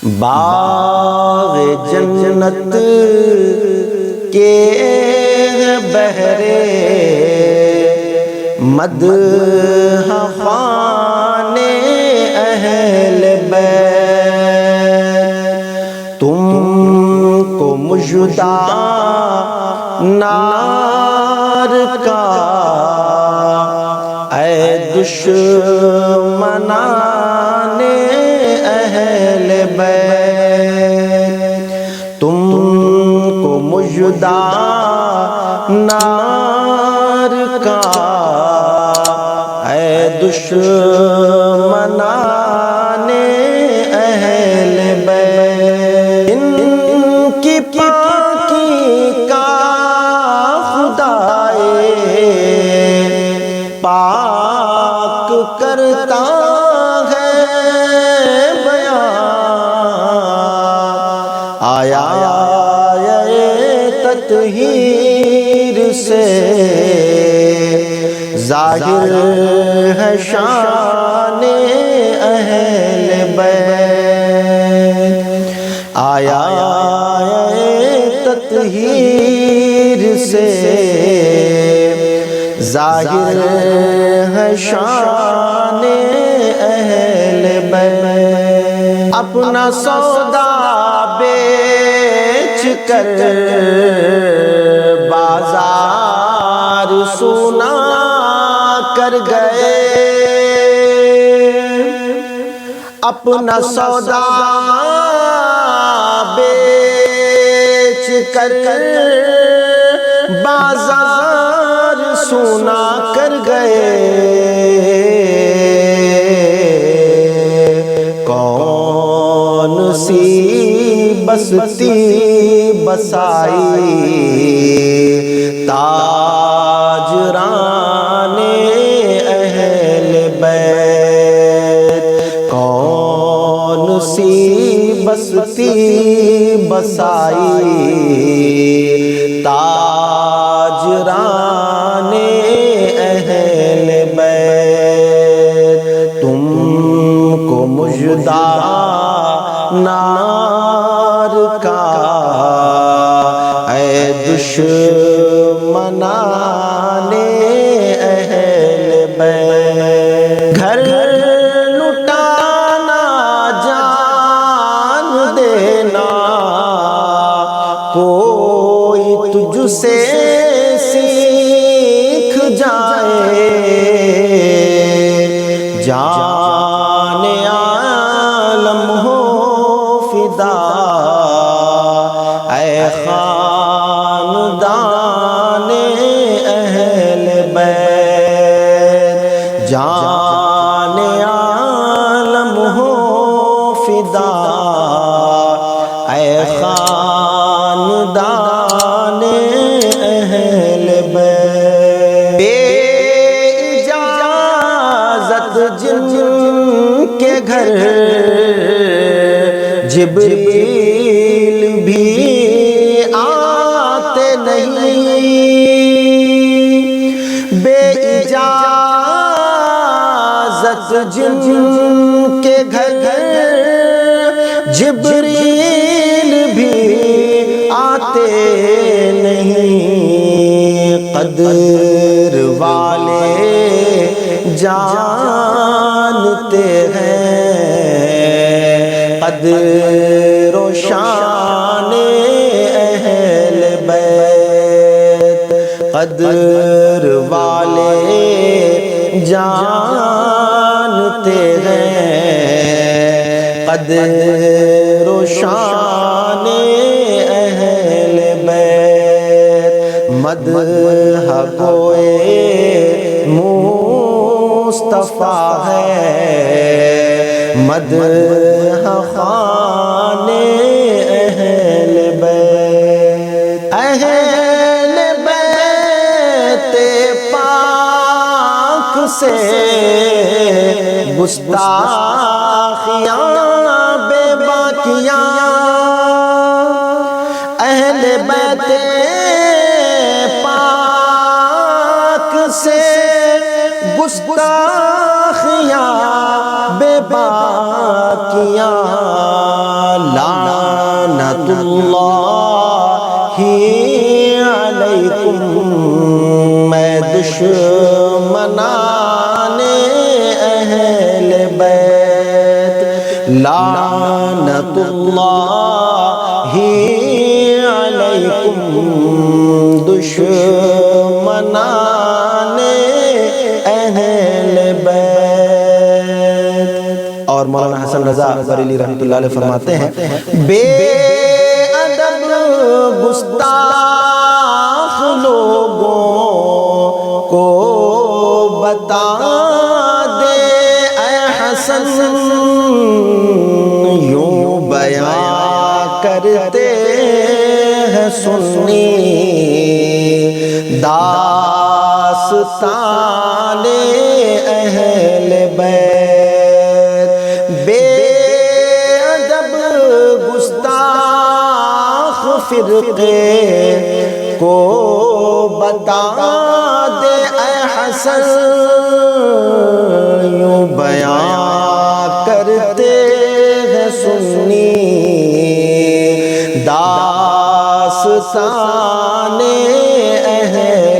باغ جنت کے بہرے مدح خوان اہل بیت، تم کو مژدہ نار کا اے دشمنان اہل بیت، تم کو مژدہ نار کا اے دشمنان اہل بیت، ان کی پاکی کا خدائے پاک کرتا ہے بیان، آیا تطہیر سے ظاہر ہے شان اہل بیت، آیا تطہیر سے ظاہر ہے شان اہل بیت، اپنا سودا بیچ کر بازار سونا کر گئے، اپنا سودا بیچ کر بازار سونا کر گئے، کون سی بستی بسائی تاجران اہل بیت، کون سی بستی بسائی تاجران اہل بیت، تم کو مژدہ نار کا اے دشمنان اہل بیت، گھر لٹانا جان دینا کوئی تجھ سے سیکھ جائے، جان عالم ہو فدا اے خاندان اہل بیت، جان عالم ہو فدا اے خاندان اہل بیت، بے اجازت جن کے گھر جبریل بھی آتے نہیں، بے اجازت جن کے گھر جبریل بھی آتے نہیں، قدر والے جانتے ہیں قدر و شان اہل بیت، قدر والے جانتے ہیں قدر و شان اہل بیت، مدح گوئے مصطفیٰ ہے مدح خوان اہل بیت، اہل بیت پاک سے گستاخیاں بے باکیاں، اہل بیت پاک سے گستاخیاں بے باکیاں، اللہ علیکم، میں دشمنان اہل بیت، لعنت اللہ علیکم دشمنان اہل بیت۔ اور مولانا حسن رضا بریلی رحمۃ اللہ علیہ فرماتے ہیں، بے ادب گستاخ لوگوں کو بتا دے اے حسن، یوں بیان کرتے ہیں سنی داستان اہل بیت، بے ادب گستاخ فرقے کو بتا دے اے حسن، یوں بیان کرتے ہیں سنی داستان اہل